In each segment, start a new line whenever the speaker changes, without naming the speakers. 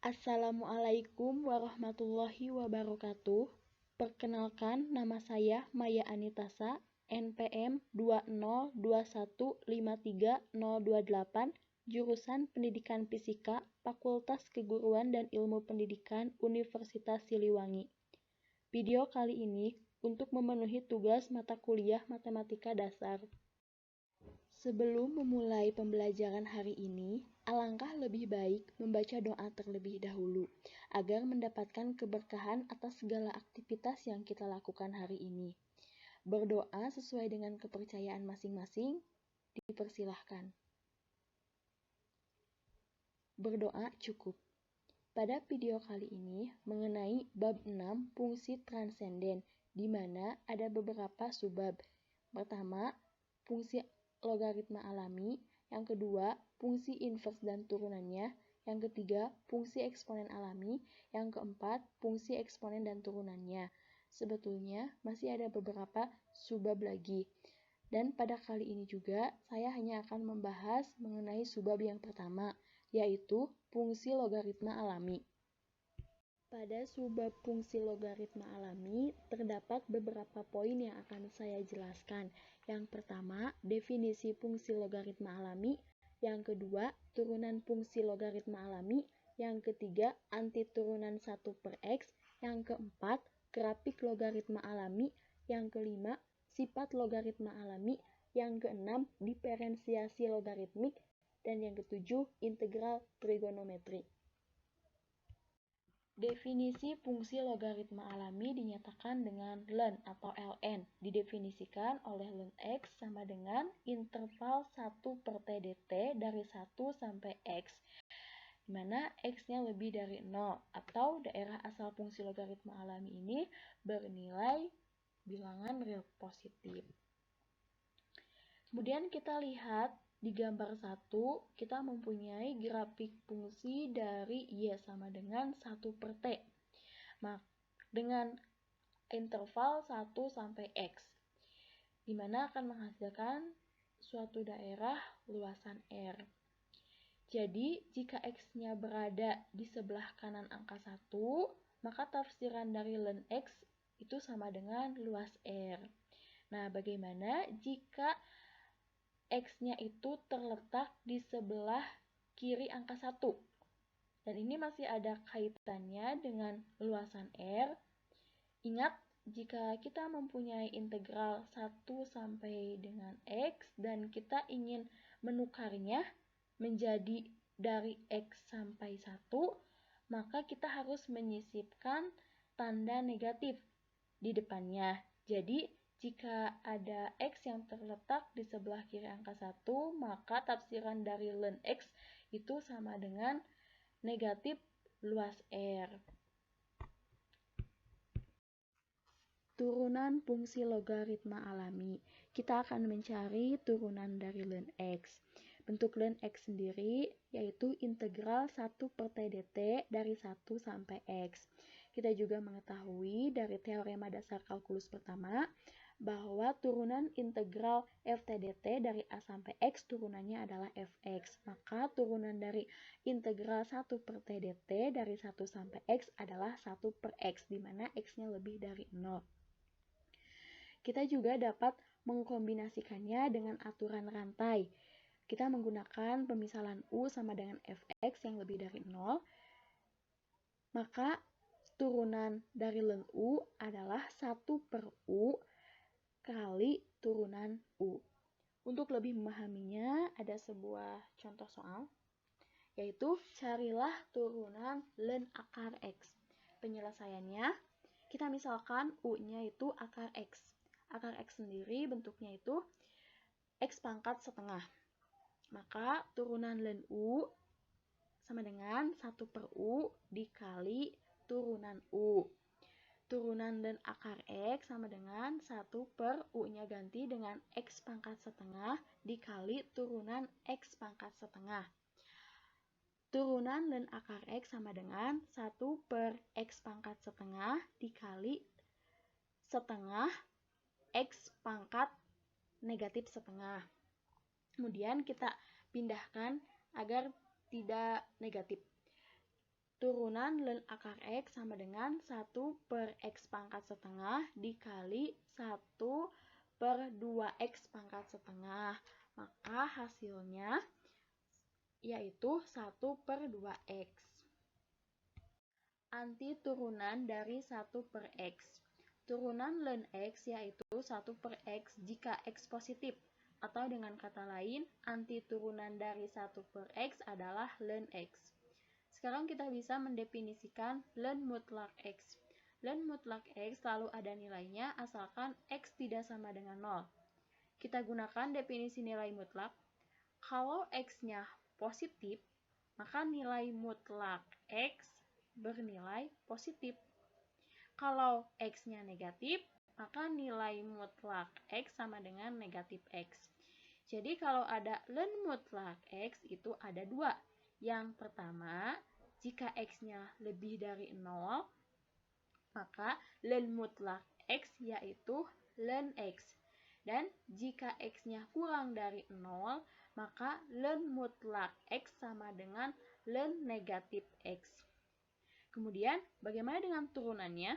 Assalamualaikum warahmatullahi wabarakatuh. Perkenalkan, nama saya Maya Anitasa, NPM 202153028, jurusan Pendidikan Fisika, Fakultas Keguruan dan Ilmu Pendidikan, Universitas Siliwangi. Video kali ini untuk memenuhi tugas mata kuliah Matematika Dasar. Sebelum memulai pembelajaran hari ini, alangkah lebih baik membaca doa terlebih dahulu, agar mendapatkan keberkahan atas segala aktivitas yang kita lakukan hari ini. Berdoa sesuai dengan kepercayaan masing-masing, dipersilahkan. Berdoa cukup. Pada video kali ini mengenai bab 6 fungsi transenden, di mana ada beberapa subbab. Pertama, fungsi logaritma alami, yang kedua, fungsi inverse dan turunannya, yang ketiga, fungsi eksponen alami, yang keempat, fungsi eksponen dan turunannya. Sebetulnya masih ada beberapa subbab lagi. Dan pada kali ini juga, saya hanya akan membahas mengenai subbab yang pertama, yaitu fungsi logaritma alami. Pada subbab fungsi logaritma alami, terdapat beberapa poin yang akan saya jelaskan. Yang pertama, definisi fungsi logaritma alami. Yang kedua, turunan fungsi logaritma alami. Yang ketiga, antiturunan 1 per X. Yang keempat, grafik logaritma alami. Yang kelima, sifat logaritma alami. Yang keenam, diferensiasi logaritmik. Dan yang ketujuh, integral trigonometri. Definisi fungsi logaritma alami dinyatakan dengan ln atau ln. Didefinisikan oleh ln x sama dengan interval 1 per t dt dari 1 sampai x, di mana x-nya lebih dari 0, atau daerah asal fungsi logaritma alami ini bernilai bilangan real positif. Kemudian kita lihat di gambar 1, kita mempunyai grafik fungsi dari y sama dengan 1 per t. Dengan interval 1 sampai x, di mana akan menghasilkan suatu daerah luasan R. Jadi, jika x-nya berada di sebelah kanan angka 1, maka tafsiran dari ln x itu sama dengan luas R. Nah, bagaimana jika X-nya itu terletak di sebelah kiri angka 1. Dan ini masih ada kaitannya dengan luasan R. Ingat, jika kita mempunyai integral 1 sampai dengan X dan kita ingin menukarnya menjadi dari X sampai 1, maka kita harus menyisipkan tanda negatif di depannya. Jadi, jika ada X yang terletak di sebelah kiri angka 1, maka tafsiran dari ln X itu sama dengan negatif luas R. Turunan fungsi logaritma alami. Kita akan mencari turunan dari ln X. Bentuk ln X sendiri yaitu integral 1 per t dt dari 1 sampai X. Kita juga mengetahui dari teorema dasar kalkulus pertama bahwa turunan integral f t dt dari a sampai x turunannya adalah fx. Maka turunan dari integral 1 per t dt dari 1 sampai x adalah 1 per x, di mana x-nya lebih dari 0. Kita juga dapat mengkombinasikannya dengan aturan rantai. Kita menggunakan pemisalan u sama dengan fx yang lebih dari 0. Maka turunan dari ln u adalah 1 per u kali turunan U. Untuk lebih memahaminya, ada sebuah contoh soal, yaitu carilah turunan ln akar X. Penyelesaiannya, kita misalkan U-nya itu akar X. Akar X sendiri bentuknya itu X pangkat setengah. Maka turunan ln U sama dengan 1 per U dikali turunan U. Turunan ln akar X sama dengan 1 per U-nya ganti dengan X pangkat setengah dikali turunan X pangkat setengah. Turunan ln akar X sama dengan 1 per X pangkat setengah dikali setengah X pangkat negatif setengah. Kemudian kita pindahkan agar tidak negatif. turunan ln akar X sama dengan 1 per X pangkat setengah dikali 1 per 2X pangkat setengah. Maka hasilnya yaitu 1 per 2X. Anti turunan dari 1 per X. Turunan ln X yaitu 1 per X jika X positif. Atau dengan kata lain, anti turunan dari 1 per X adalah ln X. Sekarang kita bisa mendefinisikan ln mutlak X. Ln mutlak X selalu ada nilainya asalkan X tidak sama dengan 0. Kita gunakan definisi nilai mutlak. Kalau X-nya positif, maka nilai mutlak X bernilai positif. Kalau X-nya negatif, maka nilai mutlak X sama dengan negatif X. Jadi kalau ada ln mutlak X itu ada dua. Yang pertama, jika X-nya lebih dari 0, maka ln mutlak X yaitu ln X. Dan jika X-nya kurang dari 0, maka ln mutlak X sama dengan ln negatif X. Kemudian, bagaimana dengan turunannya?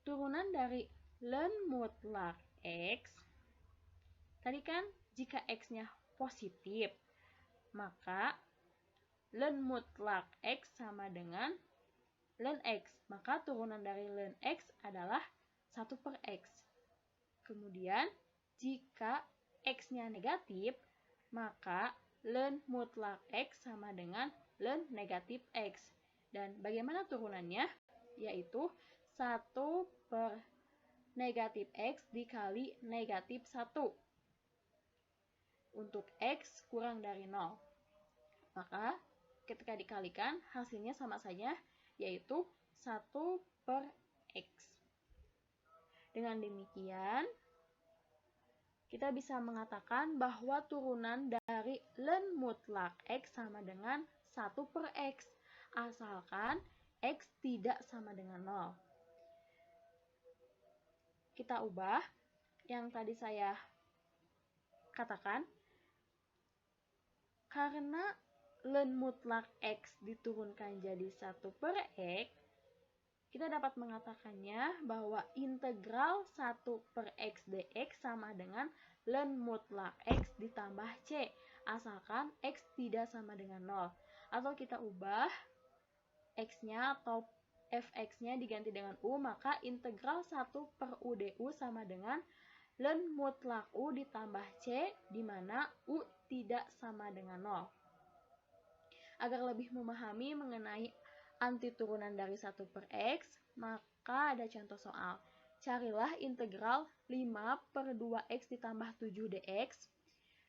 Turunan dari ln mutlak X, tadi kan jika X-nya positif, maka ln mutlak X sama dengan ln X. Maka turunan dari ln X adalah 1 per X. Kemudian, jika X-nya negatif, maka ln mutlak X sama dengan ln negatif X. Dan bagaimana turunannya? Yaitu 1 per negatif X dikali negatif 1 untuk X kurang dari 0. Maka ketika dikalikan hasilnya sama saja, yaitu 1 per X. Dengan demikian, kita bisa mengatakan bahwa turunan dari ln mutlak X sama dengan 1 per X, asalkan X tidak sama dengan 0. Kita ubah yang tadi saya katakan, karena ln mutlak X diturunkan jadi 1 per X, kita dapat mengatakannya bahwa integral 1 per X dx sama dengan ln mutlak X ditambah C, asalkan X tidak sama dengan 0. Atau kita ubah X-nya atau fx-nya diganti dengan U, maka integral 1 per U du sama dengan ln mutlak U ditambah C, di mana U tidak sama dengan 0. Agar lebih memahami mengenai anti turunan dari 1 per X, maka ada contoh soal. Carilah integral 5 per 2X ditambah 7 dx.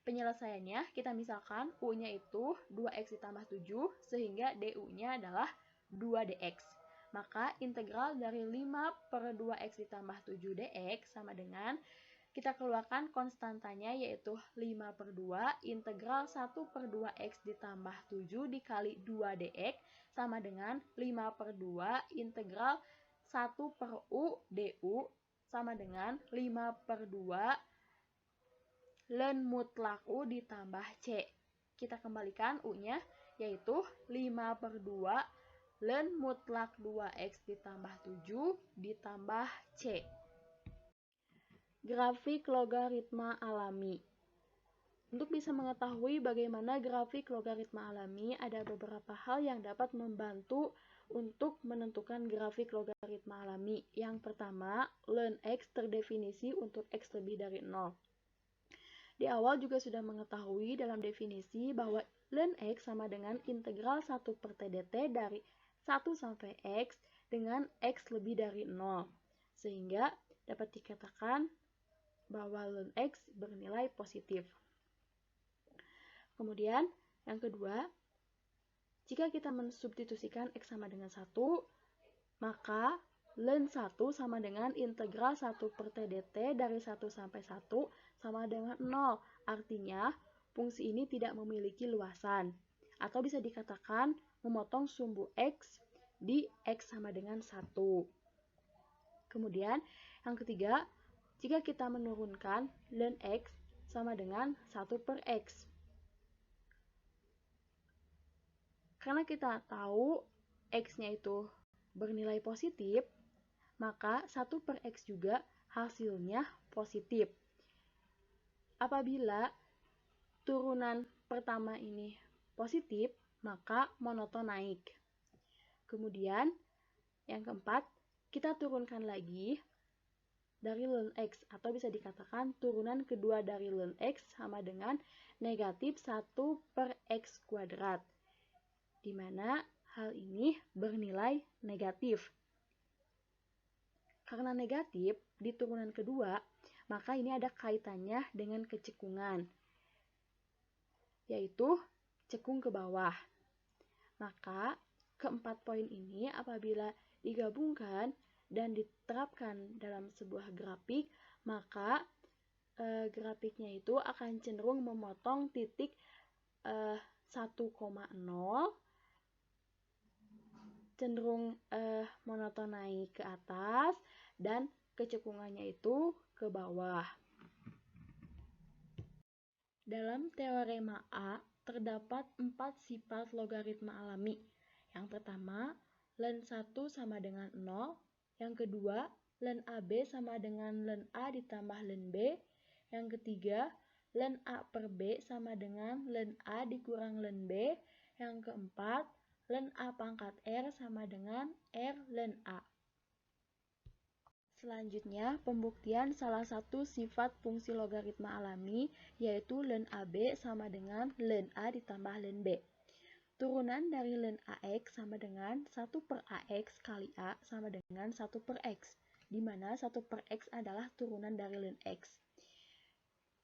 Penyelesaiannya, kita misalkan U-nya itu 2X ditambah 7, sehingga du-nya adalah 2 dx. Maka integral dari 5 per 2X ditambah 7 dx sama dengan, kita keluarkan konstantanya yaitu 5 per 2, integral 1 per 2X ditambah 7 dikali 2 dx sama dengan 5 per 2, integral 1 per U du sama dengan 5 per 2 ln mutlak U ditambah C. Kita kembalikan U-nya yaitu 5 per 2 ln mutlak 2X ditambah 7 ditambah C. Grafik logaritma alami. Untuk bisa mengetahui bagaimana grafik logaritma alami, ada beberapa hal yang dapat membantu untuk menentukan grafik logaritma alami. Yang pertama, ln X terdefinisi untuk X lebih dari 0. Di awal juga sudah mengetahui dalam definisi bahwa ln X sama dengan integral 1 per TDT dari 1 sampai X dengan X lebih dari 0. Sehingga dapat dikatakan bahwa ln X bernilai positif. Kemudian, yang kedua, jika kita mensubstitusikan X sama dengan 1, maka ln 1 sama dengan integral 1 per TDT dari 1 sampai 1 sama dengan 0. Artinya, fungsi ini tidak memiliki luasan. Atau bisa dikatakan memotong sumbu X di X sama dengan 1. Kemudian, yang ketiga, jika kita menurunkan ln X sama dengan 1 per X. Karena kita tahu X-nya itu bernilai positif, maka 1 per X juga hasilnya positif. Apabila turunan pertama ini positif, maka monoton naik. Kemudian, yang keempat, kita turunkan lagi dari ln X, atau bisa dikatakan turunan kedua dari ln X sama dengan negatif 1 per X kuadrat, di mana hal ini bernilai negatif. Karena negatif di turunan kedua, maka ini ada kaitannya dengan kecekungan, yaitu cekung ke bawah. Maka keempat poin ini apabila digabungkan dan diterapkan dalam sebuah grafik, maka grafiknya itu akan cenderung memotong titik 1,0, cenderung monoton naik ke atas, dan kecekungannya itu ke bawah. Dalam teorema A, terdapat 4 sifat logaritma alami. Yang pertama, ln 1 sama dengan 0. Yang kedua, ln AB sama dengan ln A ditambah ln B. Yang ketiga, ln A per B sama dengan ln A dikurang ln B. Yang keempat, ln A pangkat R sama dengan R ln A. Selanjutnya, pembuktian salah satu sifat fungsi logaritma alami, yaitu ln AB sama dengan ln A ditambah ln B. Turunan dari ln AX sama dengan 1 per AX kali A sama dengan 1 per X, di mana 1 per X adalah turunan dari ln X.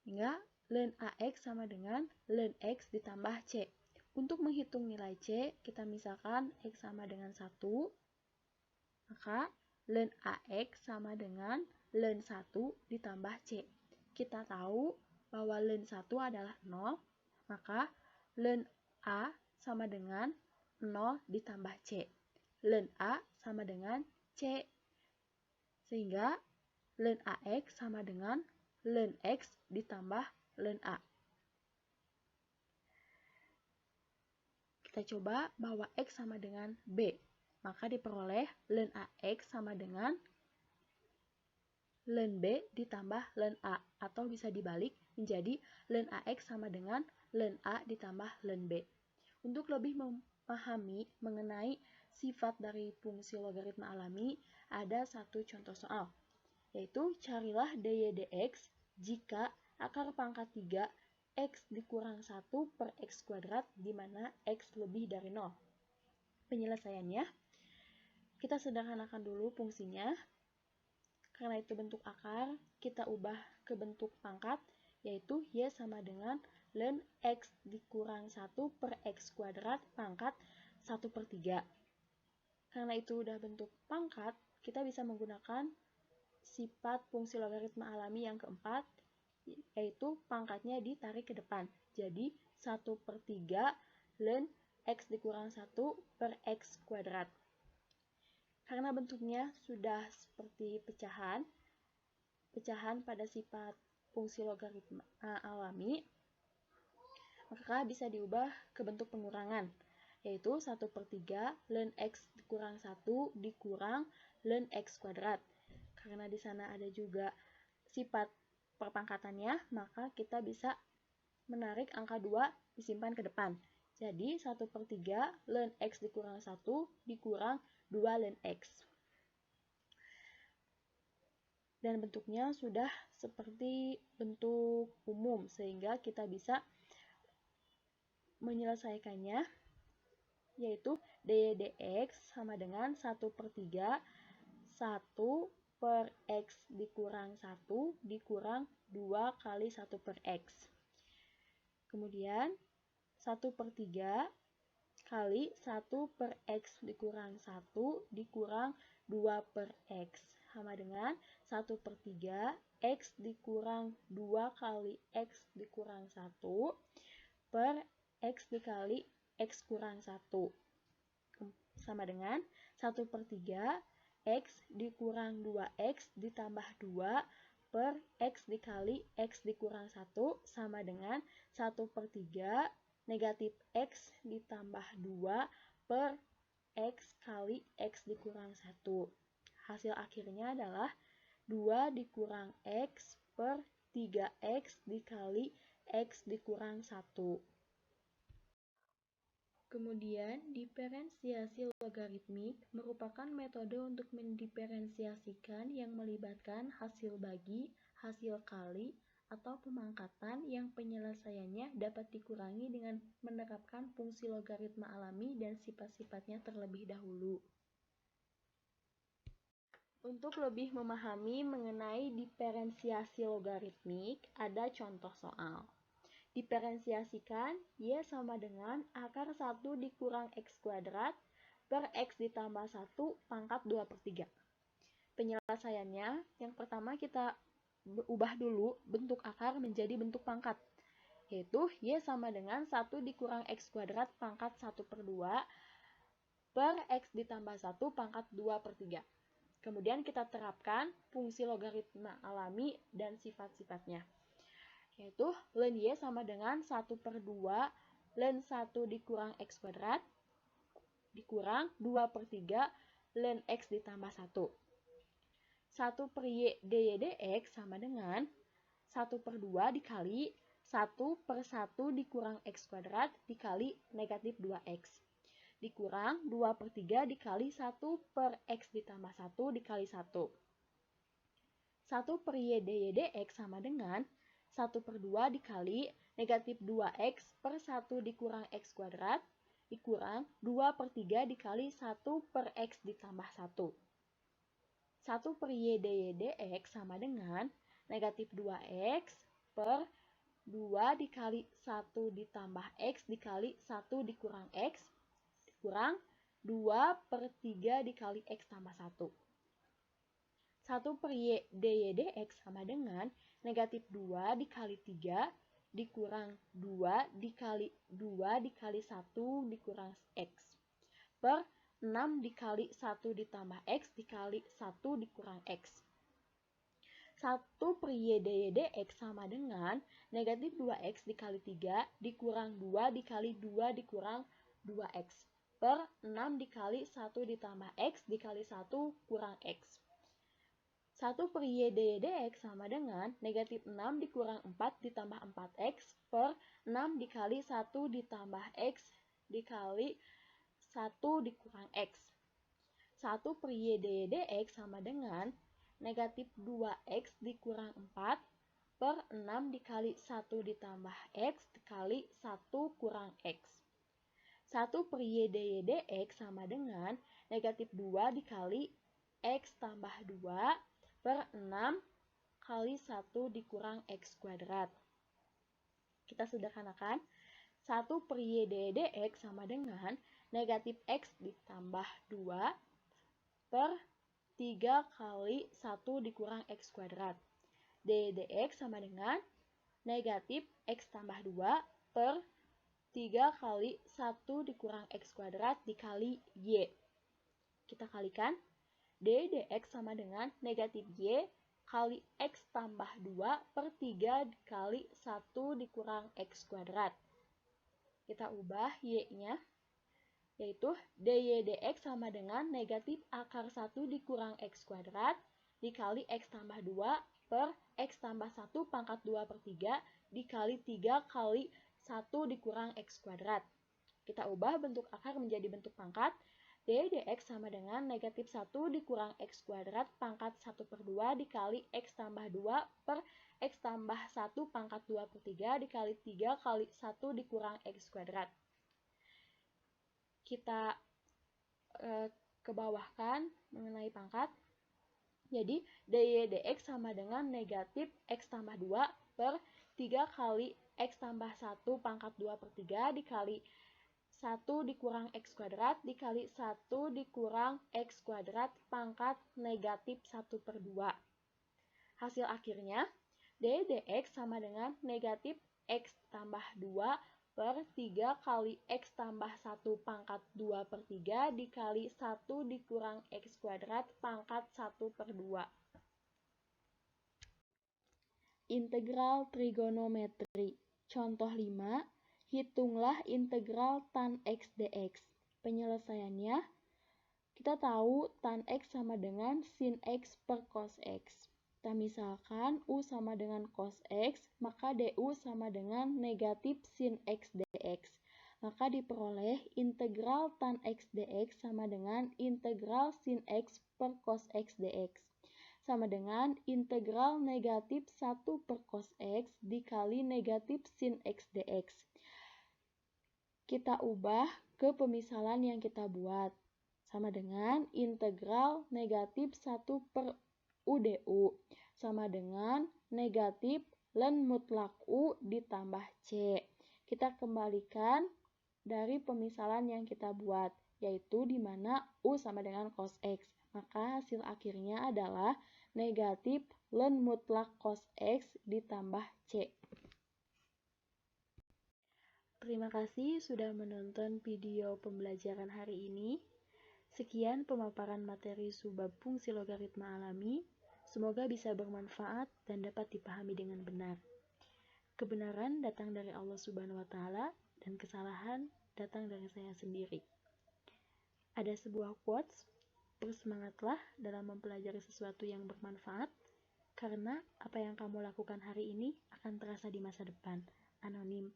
Hingga ln AX sama dengan ln X ditambah C. Untuk menghitung nilai C, kita misalkan X sama dengan 1, maka ln AX sama dengan ln 1 ditambah C. Kita tahu bahwa ln 1 adalah 0, maka ln A sama dengan 0 ditambah C. Ln A sama dengan C. Sehingga ln AX sama dengan ln X ditambah ln A. Kita coba bahwa X sama dengan B. Maka diperoleh ln AX sama dengan ln B ditambah ln A, atau bisa dibalik menjadi ln AX sama dengan ln A ditambah ln B. Untuk lebih memahami mengenai sifat dari fungsi logaritma alami, ada satu contoh soal, yaitu carilah dy dx jika akar pangkat 3 X dikurang 1 per X kuadrat, di mana X lebih dari 0. Penyelesaiannya, kita sederhanakan dulu fungsinya. Karena itu bentuk akar, kita ubah ke bentuk pangkat, yaitu Y sama dengan ln X dikurang 1 per X kuadrat pangkat 1 per 3. Karena itu udah bentuk pangkat, kita bisa menggunakan sifat fungsi logaritma alami yang keempat, yaitu pangkatnya ditarik ke depan. Jadi 1 per 3 ln X dikurang 1 per X kuadrat. Karena bentuknya sudah seperti pecahan pada sifat fungsi logaritma alami, maka bisa diubah ke bentuk pengurangan, yaitu 1 per 3 ln X dikurang 1 dikurang ln X kuadrat. Karena di sana ada juga sifat perpangkatannya, maka kita bisa menarik angka 2 disimpan ke depan. Jadi 1 per 3 ln X dikurang 1 dikurang 2 ln X. Dan bentuknya sudah seperti bentuk umum, sehingga kita bisa menyelesaikannya, yaitu dy dx sama dengan 1 per 3 1 per X dikurang 1 dikurang 2 kali 1 per X. Kemudian 1 per 3 kali 1 per X dikurang 1 dikurang 2 per X sama dengan 1 per 3 X dikurang 2 kali X dikurang 1 per X dikali X kurang 1 sama dengan 1 per 3 X dikurang 2X ditambah 2 per X dikali X dikurang 1 sama dengan 1 per 3 negatif X ditambah 2 per X kali X dikurang 1. Hasil akhirnya adalah 2 dikurang X per 3X dikali X dikurang 1. Kemudian, diferensiasi logaritmik merupakan metode untuk mendiferensiasikan yang melibatkan hasil bagi, hasil kali, atau pemangkatan yang penyelesaiannya dapat dikurangi dengan menerapkan fungsi logaritma alami dan sifat-sifatnya terlebih dahulu. Untuk lebih memahami mengenai diferensiasi logaritmik, ada contoh soal. Diferensiasikan Y sama dengan akar 1 dikurang X kuadrat per X ditambah 1 pangkat 2 per 3. Penyelesaiannya, yang pertama kita ubah dulu bentuk akar menjadi bentuk pangkat, yaitu Y sama dengan 1 dikurang X kuadrat pangkat 1 per 2 per X ditambah 1 pangkat 2 per 3. Kemudian kita terapkan fungsi logaritma alami dan sifat-sifatnya, yaitu ln Y sama dengan 1 per 2 ln 1 dikurang X kuadrat dikurang 2 per 3 ln X ditambah 1. 1 per Y dy dx sama dengan 1 per 2 dikali 1 per 1 dikurang X kuadrat dikali negatif 2X dikurang 2 per 3 dikali 1 per X ditambah 1 dikali 1. 1 per Y dy dx sama dengan 1 per 2 dikali negatif 2X per 1 dikurang X kuadrat dikurang 2 per 3 dikali 1 per X ditambah 1. 1 per Y dy dx sama dengan negatif 2X per 2 dikali 1 ditambah X dikali 1 dikurang X dikurang 2 per 3 dikali X tambah 1. 1 per Y dy dx sama dengan negatif 2 dikali 3 dikurang 2 dikali 2 dikali 1 dikurang X per 6 dikali 1 ditambah X dikali 1 dikurang X. 1 per Y dy dx sama dengan negatif 2X dikali 3 dikurang 2 dikali 2 dikurang 2X per 6 dikali 1 ditambah X dikali 1 kurang X. 1 per Y dy dx sama dengan negatif 6 dikurang 4 ditambah 4X per 6 dikali 1 ditambah X dikali 1 dikurang X. 1 per Y dy dx sama dengan negatif 2X dikurang 4 per 6 dikali 1 ditambah X dikali 1 kurang X. 1 per Y dy dx sama dengan negatif 2 dikali X tambah 2 per 6 kali 1 dikurang X kuadrat. Kita sederhanakan. 1 per Y dy dx sama dengan negatif X ditambah 2 per 3 kali 1 dikurang X kuadrat. Dy dx sama dengan negatif X tambah 2 per 3 kali 1 dikurang X kuadrat dikali Y. Kita kalikan. Dy dx sama dengan negatif Y kali X tambah 2 per 3 dikali 1 dikurang X kuadrat. Kita ubah Y-nya, yaitu dy dx sama dengan negatif akar 1 dikurang X kuadrat dikali X tambah 2 per X tambah 1 pangkat 2 per 3 dikali 3 kali 1 dikurang X kuadrat. Kita ubah bentuk akar menjadi bentuk pangkat. Dy dx sama dengan negatif 1 dikurang X kuadrat pangkat 1 per 2 dikali X tambah 2 per X tambah 1 pangkat 2 per 3 dikali 3 kali 1 dikurang X kuadrat. Kita kebawahkan mengenai pangkat. Jadi dy dx sama dengan negatif X tambah 2 per 3 kali X tambah 1 pangkat 2 per 3 dikali 1 dikurang X kuadrat dikali 1 dikurang X kuadrat pangkat negatif 1 per 2. Hasil akhirnya, dy dx sama dengan negatif X tambah 2 per 3 kali X tambah 1 pangkat 2 per 3 dikali 1 dikurang X kuadrat pangkat 1 per 2. Integral trigonometri. Contoh 5. hitunglah integral tan X dx. Penyelesaiannya, kita tahu tan X sama dengan sin X per cos X. Kita misalkan U sama dengan cos X, maka DU sama dengan negatif sin X dx. Maka diperoleh integral tan X dx sama dengan integral sin X per cos X dx. Sama dengan integral negatif 1 per cos X dikali negatif sin X dx. Kita ubah ke pemisalan yang kita buat. Sama dengan integral negatif 1 per UDU. Sama dengan negatif ln mutlak U ditambah C. Kita kembalikan dari pemisalan yang kita buat, yaitu di mana U sama dengan cos X. Maka hasil akhirnya adalah negatif ln mutlak cos X ditambah C. Terima kasih sudah menonton video pembelajaran hari ini. Sekian pemaparan materi subbab fungsi logaritma alami. Semoga bisa bermanfaat dan dapat dipahami dengan benar. Kebenaran datang dari Allah Subhanahu wa Ta'ala dan kesalahan datang dari saya sendiri. Ada sebuah quotes, bersemangatlah dalam mempelajari sesuatu yang bermanfaat, karena apa yang kamu lakukan hari ini akan terasa di masa depan. Anonim.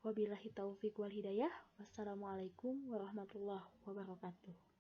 Wabillahi taufiq wal hidayah. Wassalamualaikum warahmatullahi wabarakatuh.